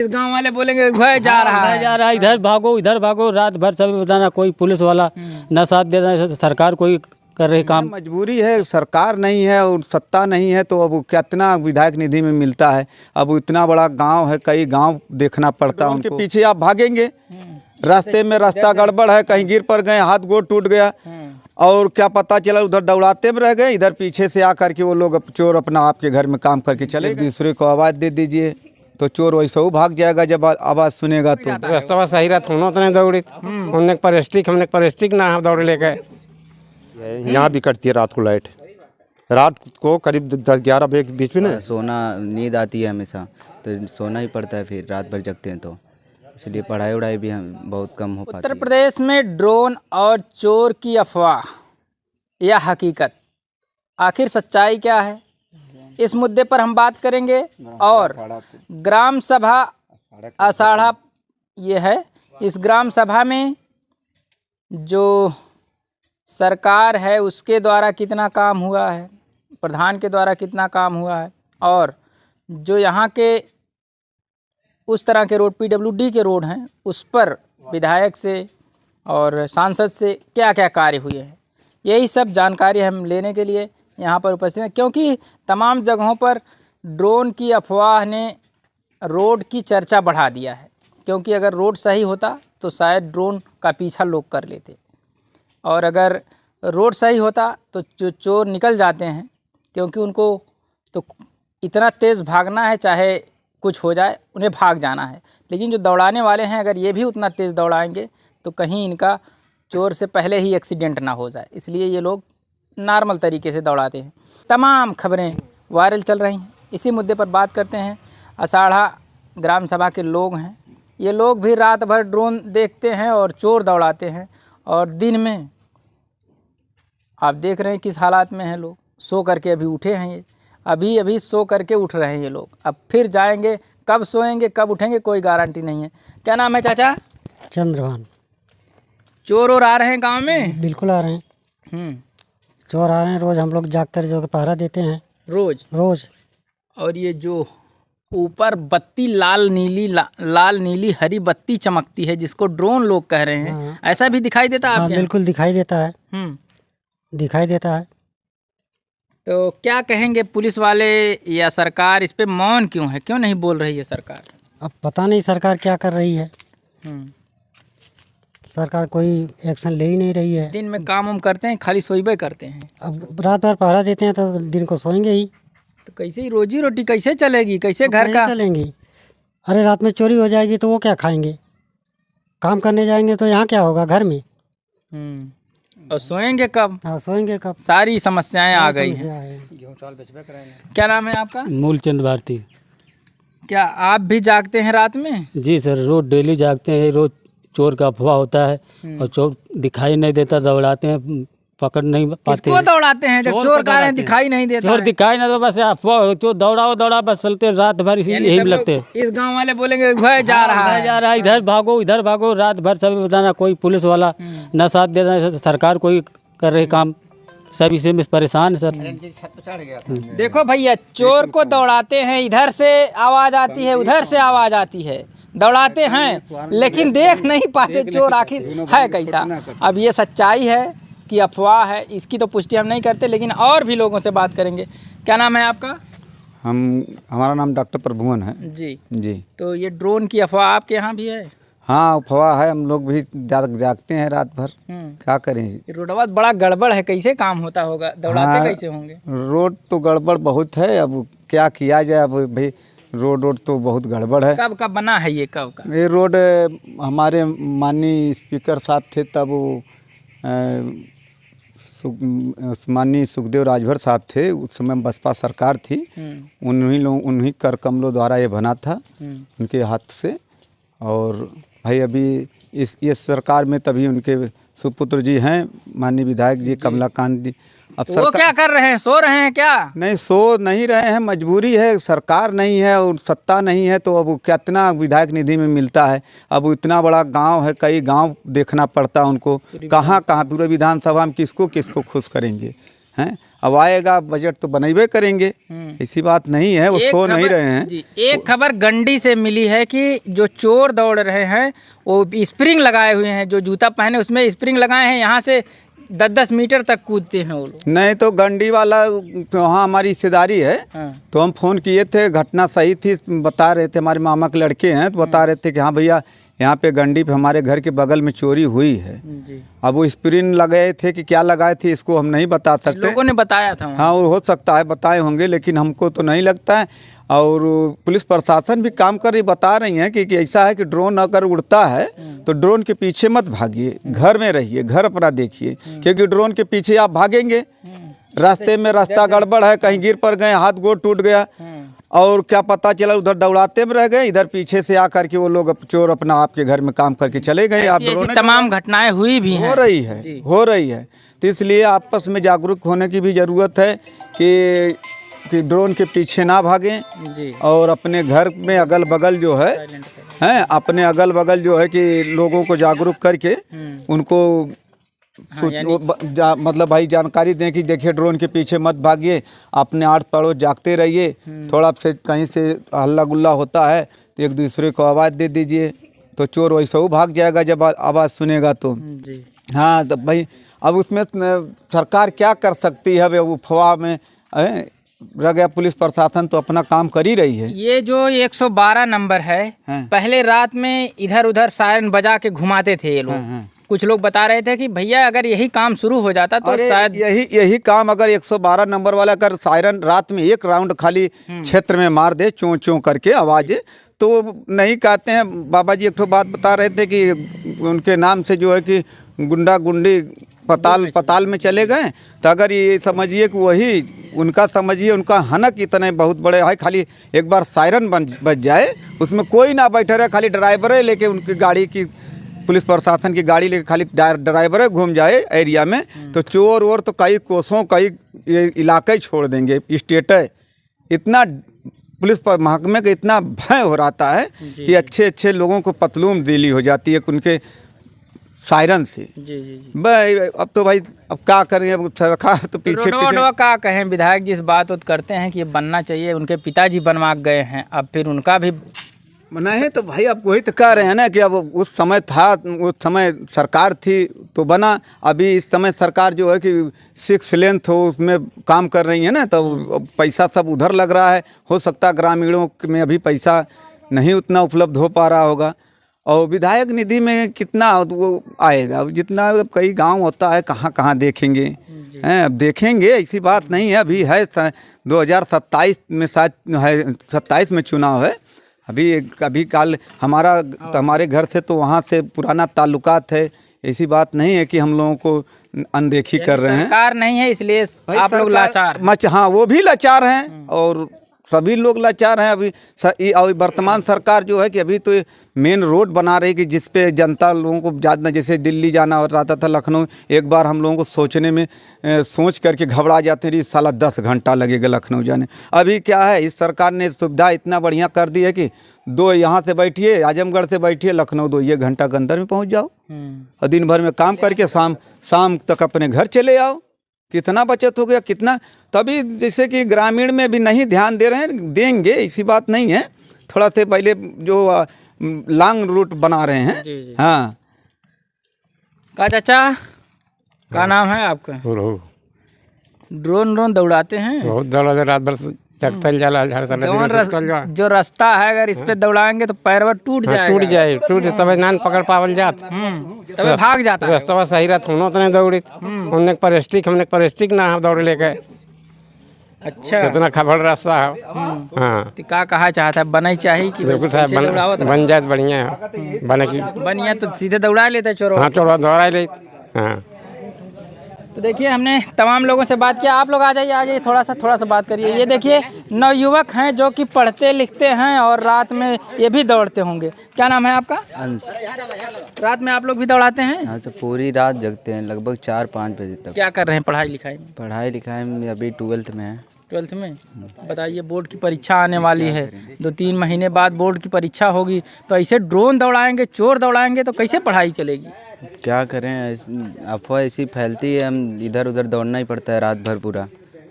इस गांव वाले बोलेंगे घर जा रहा है, इधर भागो, रात भर सब बताना, कोई पुलिस वाला न साथ दे रहा है, सरकार कोई कर रही काम। मजबूरी है, सरकार नहीं है और सत्ता नहीं है, तो अब कितना विधायक निधि में मिलता है। अब इतना बड़ा गांव है, कई गांव देखना पड़ता है उनके पीछे आप भागेंगे, रास्ते में रास्ता गड़बड़ है, कहीं गिर पड़ गए, हाथ गोड़ टूट गया और क्या पता चला उधर दौड़ाते में रह गए, इधर पीछे से आकर के वो लोग चोर अपना आपके घर में काम करके चले गए। दूसरे को आवाज़ दे दीजिए तो चोर वैसे ही भाग जाएगा जब आवाज़ सुनेगा तो। रास्ता सही रहता हूँ तो नहीं दौड़ी, हमने पर स्टिक ना दौड़ ले गए। यहाँ भी कटती है रात को लाइट, रात को करीब 10-11 बजे के बीच में ना सोना नींद आती है हमेशा, तो सोना ही पड़ता है, फिर रात भर जगते हैं तो इसलिए पढ़ाई वढ़ाई भी हम बहुत कम हो पाती है। उत्तर प्रदेश में ड्रोन और चोर की अफवाह या हकीकत, आखिर सच्चाई क्या है, इस मुद्दे पर हम बात करेंगे। और ग्राम सभा आषाढ़ा ये है, इस ग्राम सभा में जो सरकार है उसके द्वारा कितना काम हुआ है, प्रधान के द्वारा कितना काम हुआ है, और जो यहाँ के उस तरह के रोड पीडब्ल्यूडी के रोड हैं उस पर विधायक से और सांसद से क्या क्या कार्य हुए हैं, यही सब जानकारी हम लेने के लिए यहाँ पर उपस्थित हैं। क्योंकि तमाम जगहों पर ड्रोन की अफवाह ने रोड की चर्चा बढ़ा दिया है, क्योंकि अगर रोड सही होता तो शायद ड्रोन का पीछा लोग कर लेते, और अगर रोड सही होता तो जो चोर निकल जाते हैं, क्योंकि उनको तो इतना तेज़ भागना है, चाहे कुछ हो जाए उन्हें भाग जाना है। लेकिन जो दौड़ाने वाले हैं अगर ये भी उतना तेज़ दौड़ाएंगे तो कहीं इनका चोर से पहले ही एक्सीडेंट ना हो जाए, इसलिए ये लोग नॉर्मल तरीके से दौड़ाते हैं। तमाम खबरें वायरल चल रही हैं, इसी मुद्दे पर बात करते हैं। आषाढ़ा ग्राम सभा के लोग हैं, ये लोग भी रात भर ड्रोन देखते हैं और चोर दौड़ाते हैं, और दिन में आप देख रहे हैं किस हालात में हैं लोग। सो करके अभी उठे हैं, ये अभी सो करके उठ रहे हैं ये लोग, अब फिर जाएंगे, कब सोएंगे कब उठेंगे कोई गारंटी नहीं है। क्या नाम है चाचा? चंद्रभान। चोर और आ रहे हैं गांव में? बिल्कुल आ रहे हैं, चोर आ रहे हैं, रोज हम लोग जाग कर जो पहरा देते हैं, रोज। और ये जो ऊपर बत्ती लाल नीली हरी बत्ती चमकती है, जिसको ड्रोन लोग कह रहे हैं, हाँ। ऐसा भी दिखाई देता है आपके? बिल्कुल दिखाई देता है, दिखाई देता है। तो क्या कहेंगे पुलिस वाले या सरकार इस पे मौन क्यों है, क्यों नहीं बोल रही है सरकार? अब पता नहीं सरकार क्या कर रही है, सरकार कोई एक्शन ले ही नहीं रही है। दिन में काम करते हैं, खाली सोईबे करते हैं। अब रात भर पहरा देते हैं तो दिन को सोएंगे ही, तो कैसे ही रोजी रोटी कैसे चलेगी, कैसे घर का चलेंगी? अरे रात में चोरी हो जाएगी तो वो क्या खाएंगे? काम करने जाएंगे तो यहाँ क्या होगा, घर में। और सोएंगे कब? हाँ, सोएंगे कब? सारी समस्याएं आ गई हैं। क्या नाम है आपका? मूलचंद भारती। क्या आप भी जागते हैं रात में? जी सर, रोज डेली जागते हैं, रोज चोर का अफवाह होता है और चोर दिखाई नहीं देता, दौड़ाते हैं, पकड़ नहीं पाते। किसको दौड़ाते हैं जब चोर कह रहे हैं दिखाई नहीं देता? चोर दिखाई ना तो बस अफवाह, चोर दौड़ा बस चलते रात भर यही लगते। इस गांव वाले बोलेंगे घर जा रहा है, इधर भागो, रात भर सब बताना, कोई पुलिस वाला न साथ दे रहा है, सरकार कोई कर रही काम, सब इसे में परेशान है सर। देखो भैया, चोर को दौड़ाते हैं, इधर से आवाज आती है उधर से आवाज आती है, दौड़ाते हैं लेकिन देख नहीं पाते चोर आखिर है कैसा। अब ये सच्चाई है कि अफवाह है, इसकी तो पुष्टि हम नहीं करते, लेकिन और भी लोगों से बात करेंगे। क्या नाम है आपका? हमारा नाम डॉक्टर प्रभुवन है जी। तो ये ड्रोन की अफवाह आपके यहाँ भी है? हाँ, अफवाह है, हम लोग भी जागते हैं रात भर, क्या करें। रोडवा बड़ा गड़बड़ है, कैसे काम होता होगा, दौड़ाते कैसे होंगे? रोड तो गड़बड़ बहुत है, अब क्या किया जाए। अब भाई रोड तो बहुत गड़बड़ है। कब का बना है ये, कब का? ये रोड हमारे माननीय स्पीकर साहब थे तब, माननीय सुखदेव राजभर साहब थे, उस समय बसपा सरकार थी, उन्हीं कर कमलों द्वारा ये बना था, उनके हाथ से। और भाई अभी इस सरकार में तभी उनके सुपुत्र जी हैं, माननीय विधायक जी कमलाकांत जी। अब तो वो क्या कर रहे हैं, सो रहे हैं क्या? नहीं, सो नहीं रहे हैं, मजबूरी है, सरकार नहीं है और सत्ता नहीं है, तो अब कितना विधायक निधि में मिलता है। अब इतना बड़ा गांव है, कई गांव देखना पड़ता है उनको, कहाँ पूरे विधानसभा में किसको खुश करेंगे हैं। अब आएगा बजट तो बनेबे करेंगे, ऐसी बात नहीं है, वो सो नहीं रहे हैं। जी, एक खबर गंडी से मिली है कि जो चोर दौड़ रहे हैं वो स्प्रिंग लगाए हुए हैं, जो जूता पहने उसमें स्प्रिंग लगाए हैं, यहाँ से 10-10 मीटर तक कूदते हैं वो लोग। नहीं तो गंडी वाला तो वहाँ हमारी रिश्तेदारी है, तो हम फ़ोन किए थे, घटना सही थी, बता रहे थे, हमारे मामा के लड़के हैं, तो बता रहे थे कि हाँ भैया यहाँ पे गंडी पे हमारे घर के बगल में चोरी हुई है। जी। अब वो स्प्रिंग लगाए थे कि क्या लगाए थे इसको हम नहीं बता सकते, लोगों ने बताया था। हाँ वो हो सकता है बताए होंगे, लेकिन हमको तो नहीं लगता है। और पुलिस प्रशासन भी काम कर रही, बता रही हैं कि ऐसा है कि ड्रोन अगर उड़ता है तो ड्रोन के पीछे मत भागिए, घर में रहिए, घर अपना देखिए, क्योंकि ड्रोन के पीछे आप भागेंगे, रास्ते में रास्ता गड़बड़ है, कहीं गिर पड़ गए, हाथ गोड़ टूट गया और क्या पता चला उधर दौड़ाते में रह गए, इधर पीछे से आकर के वो लोग चोर अपना आपके घर में काम करके चले गए। आप ऐसी तमाम घटनाएं हुई भी हैं, हो रही है, तो इसलिए आपस में जागरूक होने की भी ज़रूरत है कि ड्रोन के पीछे ना भागें जी। और अपने घर में अगल बगल जो है अपने अगल बगल जो है कि लोगों को जागरूक करके उनको मतलब भाई जानकारी दें कि देखिए ड्रोन के पीछे मत भागिए, अपने आस पड़ोस जागते रहिए, थोड़ा से कहीं से हल्ला गुल्ला होता है तो एक दूसरे को आवाज़ दे दीजिए, तो चोर वैसे ही भाग जाएगा जब आवाज़ सुनेगा तो। हाँ तो भाई अब उसमें सरकार क्या कर सकती है, अब अफवाह में रह गया, पुलिस प्रशासन तो अपना काम कर ही रही है। ये जो 112 नंबर है, पहले रात में इधर उधर सायरन बजा के घुमाते थे ये लोग। कुछ लोग बता रहे थे कि भैया अगर यही काम शुरू हो जाता तो शायद यही काम अगर 112 नंबर वाला अगर सायरन रात में एक राउंड खाली क्षेत्र में मार दे चों चों करके आवाज़, तो नहीं कहते हैं। बाबा जी एक तो बात बता रहे थे कि उनके नाम से जो है कि गुंडा गुंडी पताल में चले गए, तो अगर ये समझिए कि वही उनका समझिए उनका हनक इतने बहुत बड़े है, खाली एक बार सायरन बज जाए उसमें कोई ना बैठे रहे, खाली ड्राइवर लेके उनकी गाड़ी की पुलिस प्रशासन की गाड़ी लेके खाली ड्राइवर घूम जाए एरिया में, तो चोर वोर तो कई कोसों कई इलाके छोड़ देंगे, स्टेट है। इतना पुलिस महकमे का इतना भय हो रहा है कि अच्छे अच्छे लोगों को पतलूम दिली हो जाती है उनके सायरन से। भाई अब तो भाई अब क्या करें, अब सरकार तो पीछे क्या कहें, विधायक जी इस बात करते हैं कि ये बनना चाहिए, उनके पिताजी बनवा गए हैं, अब फिर उनका भी बना है, तो भाई अब वही तो कह रहे हैं ना कि अब उस समय था, उस समय सरकार थी तो बना, अभी इस समय सरकार जो है कि 6 लेन हो उसमें काम कर रही है ना, तो पैसा सब उधर लग रहा है, हो सकता है ग्रामीणों में अभी पैसा नहीं उतना उपलब्ध हो पा रहा होगा, और विधायक निधि में कितना वो आएगा, जितना कई गांव होता है कहाँ कहाँ देखेंगे हैं, अब देखेंगे, ऐसी बात नहीं है। अभी है 2027 में शायद है, 27 में चुनाव है, अभी काल हमारे घर से तो वहाँ से पुराना ताल्लुकात है, ऐसी बात नहीं है कि हम लोगों को अनदेखी कर रहे हैं। सरकार नहीं है इसलिए आप लोग लाचार। हाँ वो भी लाचार हैं और सभी लोग लाचार हैं। अभी वर्तमान सरकार जो है कि अभी तो मेन रोड बना रही कि जिस पे जनता लोगों को ज़्यादा, जैसे दिल्ली जाना हो रहा था लखनऊ, एक बार हम लोगों को सोचने में सोच करके घबरा जाते रही, साला 10 घंटा लगेगा लखनऊ जाने। अभी क्या है, इस सरकार ने सुविधा इतना बढ़िया कर दी है कि 2 यहाँ से बैठिए, आजमगढ़ से बैठिए, लखनऊ 2 घंटा के अंदर में पहुँच जाओ और दिन भर में काम करके शाम तक अपने घर चले आओ। कितना बचत हो गया, कितना। तभी जैसे कि ग्रामीण में भी नहीं ध्यान दे रहे हैं, देंगे ऐसी बात नहीं है, थोड़ा से पहले जो लॉन्ग रूट बना रहे हैं। जी। हाँ का चाचा, क्या नाम है आपका? ड्रोन दौड़ाते हैं, बहुत दौड़ा रात भर चल जाला, जो रास्ता है अगर इस पे दौड़ाएंगे तो पैरवा टूट जाएगा, तब नान पकड़ पावल जात, तब भाग जाता है। रास्ता सही रहता होनो तो नहीं दौड़ी, हमने पर स्टिक ना दौड़ लेके। अच्छा, कितना खबर रास्ता है। हाँ तो क्या कहा चाहता है, बना चाहिए कि बिल्कुल साहब बन जाए, बढ़िया है, बनिया तो सीधे दौड़ा लेते चोरों। हाँ चोरों दौड़ा ले। हाँ तो देखिए हमने तमाम लोगों से बात किया, आप लोग आ जाइए थोड़ा सा बात करिए। ये देखिए नवयुवक हैं जो कि पढ़ते लिखते हैं और रात में ये भी दौड़ते होंगे। क्या नाम है आपका? अंश। रात में आप लोग भी दौड़ाते हैं? हाँ, तो पूरी रात जगते हैं, लगभग 4-5 बजे तक। क्या कर रहे हैं पढ़ाई लिखाई में? पढ़ाई लिखाई में अभी 12th में है। 12th में? बताइए, बोर्ड की परीक्षा आने वाली है, 2-3 महीने बाद बोर्ड की परीक्षा होगी, तो ऐसे ड्रोन दौड़ाएंगे, चोर दौड़ाएंगे तो कैसे पढ़ाई चलेगी? क्या करें, अफवाह ऐसी फैलती है, हम इधर उधर दौड़ना ही पड़ता है रात भर पूरा।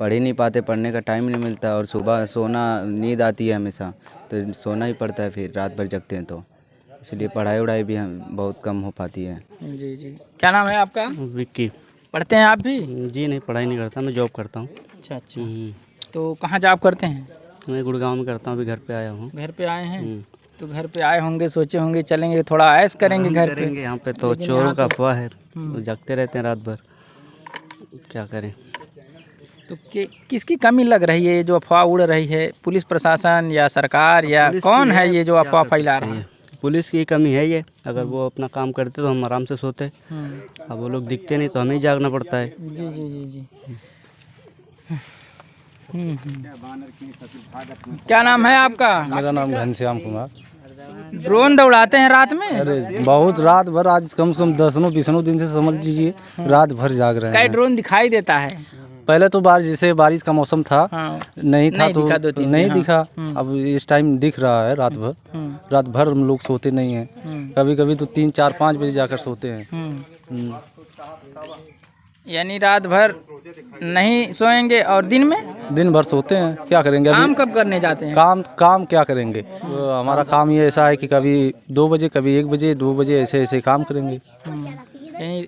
पढ़ ही नहीं पाते, पढ़ने का टाइम नहीं मिलता और सुबह सोना, नींद आती है हमेशा तो सोना ही पड़ता है, फिर रात भर जगते हैं तो इसलिए पढ़ाई वढ़ाई भी बहुत कम हो पाती है। जी जी। क्या नाम है आपका? विक्की। पढ़ते हैं आप भी? जी नहीं, पढ़ाई नहीं करता, मैं जॉब करता हूँ। अच्छा अच्छा। तो कहाँ जॉब करते हैं? मैं गुड़गांव में करता हूँ, अभी घर पे आया हूँ। घर पे आए हैं? तो घर पे आए होंगे, सोचे होंगे चलेंगे थोड़ा ऐश करेंगे घर पे। यहाँ पे तो चोरों का अफवाह है, तो जगते रहते हैं रात भर, क्या करें। तो किसकी कमी लग रही है ये जो अफवाह उड़ रही है? पुलिस प्रशासन या सरकार या कौन है ये जो अफवाह फैला रहा है? पुलिस की कमी है ये, अगर वो अपना काम करते तो हम आराम से सोते। अब वो लोग दिखते नहीं तो हमें ही जागना पड़ता है। जी जी जी जी। क्या नाम है आपका? मेरा नाम घनश्याम कुमार। ड्रोन दौड़ाते हैं रात में? अरे बहुत रात भर, आज कम से कम 10-20 दिन से समझ लीजिए रात भर जाग रहे कई हैं। ड्रोन दिखाई देता है? पहले तो जैसे बारिश का मौसम था, नहीं था तो दिखा, 2-3 नहीं दिखा। अब इस टाइम दिख रहा है रात भर। रात भर हम लोग सोते नहीं हैं, कभी कभी तो 3-4-5 बजे जाकर सोते हैं। यानी रात भर नहीं सोएंगे और दिन में? दिन भर सोते हैं, क्या करेंगे अभी। काम कब करने जाते हैं? काम क्या करेंगे, तो हमारा काम ये ऐसा है कि कभी 2 बजे, कभी 1 बजे, 2 बजे ऐसे काम करेंगे। यानी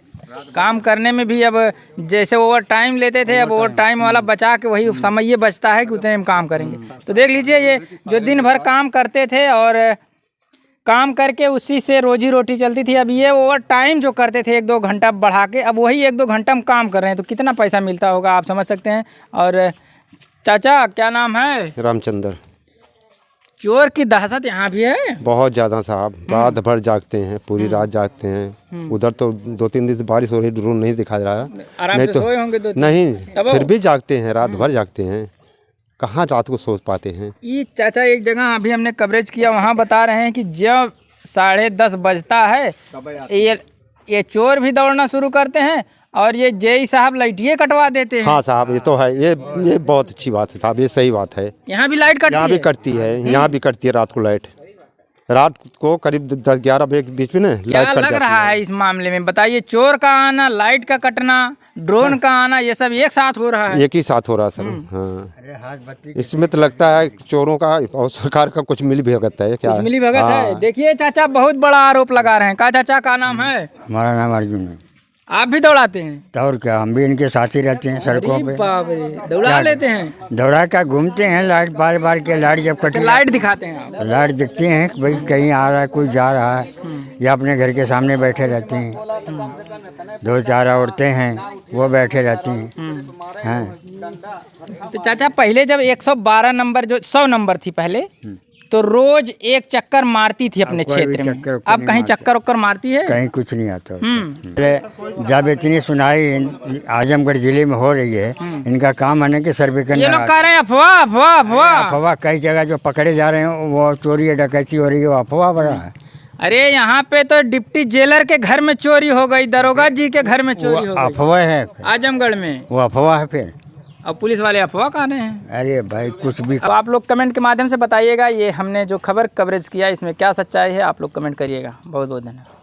काम करने में भी अब जैसे ओवर टाइम लेते थे, अब ओवर टाइम वाला बचा के वही समय ये बचता है कि उतने में काम करेंगे। तो देख लीजिए, ये जो दिन भर काम करते थे और काम करके उसी से रोजी रोटी चलती थी, अब ये ओवर टाइम जो करते थे 1-2 घंटा बढ़ा के, अब वही 1-2 घंटा में काम कर रहे हैं, तो कितना पैसा मिलता होगा आप समझ सकते हैं। और चाचा क्या नाम है? रामचंद्र। चोर की दहशत यहाँ भी है बहुत ज़्यादा साहब, रात भर जागते हैं, पूरी रात जागते हैं। उधर तो 2-3 दिन से बारिश हो रही, ड्रोन नहीं दिखा रहा। आराम नहीं से तो सोए होंगे नहीं, तब फिर भी जागते हैं, रात भर जागते हैं, कहाँ रात को सो पाते हैं। ये चाचा एक जगह अभी हमने कवरेज किया, वहाँ बता रहे हैं कि जब 10:30 बजता है ये चोर भी दौड़ना शुरू करते हैं और ये जेई साहब लाइटिये कटवा देते हैं। हाँ साहब, ये तो है, ये बहुत अच्छी बात है साहब, ये सही बात है। यहाँ भी लाइट कटती है? यहाँ भी कटती है, यहाँ भी कटती है रात को लाइट। रात को करीब 10-11 बजे के बीच में ना क्या लाइट कट लग जाती रहा है इस मामले में? बताइए, चोर का आना, लाइट का कटना, ड्रोन का आना, ये सब एक साथ हो रहा है? एक ही साथ हो रहा है सर। हाँ, इसमें तो लगता है चोरों का और सरकार का कुछ मिली भगत है क्या? मिली भगत है। देखिए चाचा बहुत बड़ा आरोप लगा रहे हैं। का चाचा का नाम है? हमारा नाम अर्जुन है। आप भी दौड़ाते हैं? तो और क्या, हम भी इनके साथ ही रहते हैं सड़कों पे। बाप रे, दौड़ा लेते हैं? दौड़ा कर घूमते हैं, लाइट बार बार के लाइट जब कटे, लाइट दिखाते हैं आप? लाइट दिखती हैं कि भाई कहीं आ रहा है, कोई जा रहा है, या अपने घर के सामने बैठे रहते हैं। 2-4 औरतें हैं, वो बैठे रहती हैं। तो चाचा पहले जब 112 नंबर, जो 100 नंबर थी पहले, तो रोज एक चक्कर मारती थी अपने क्षेत्र में, अब कहीं चक्कर उक्कर मारती है? कहीं कुछ नहीं आता। जब इतनी सुनाई आजमगढ़ जिले में हो रही है, इनका काम है कि सर्वे करना। ये लोग कह रहे हैं अफवाह अफवाह अफवाह अफवाह। कई जगह जो पकड़े जा रहे हैं वो चोरी डकैती हो रही है, वो अफवाह बड़ा है। अरे यहाँ पे तो डिप्टी जेलर के घर में चोरी हो गई, दरोगा जी के घर में चोरी हो गई। अफवाह है आजमगढ़ में, वो अफवाह है। फिर अब पुलिस वाले अफवाह कह रहे हैं। अरे भाई कुछ भी। अब आप लोग कमेंट के माध्यम से बताइएगा, ये हमने जो खबर कवरेज किया इसमें क्या सच्चाई है, आप लोग कमेंट करिएगा। बहुत बहुत धन्यवाद।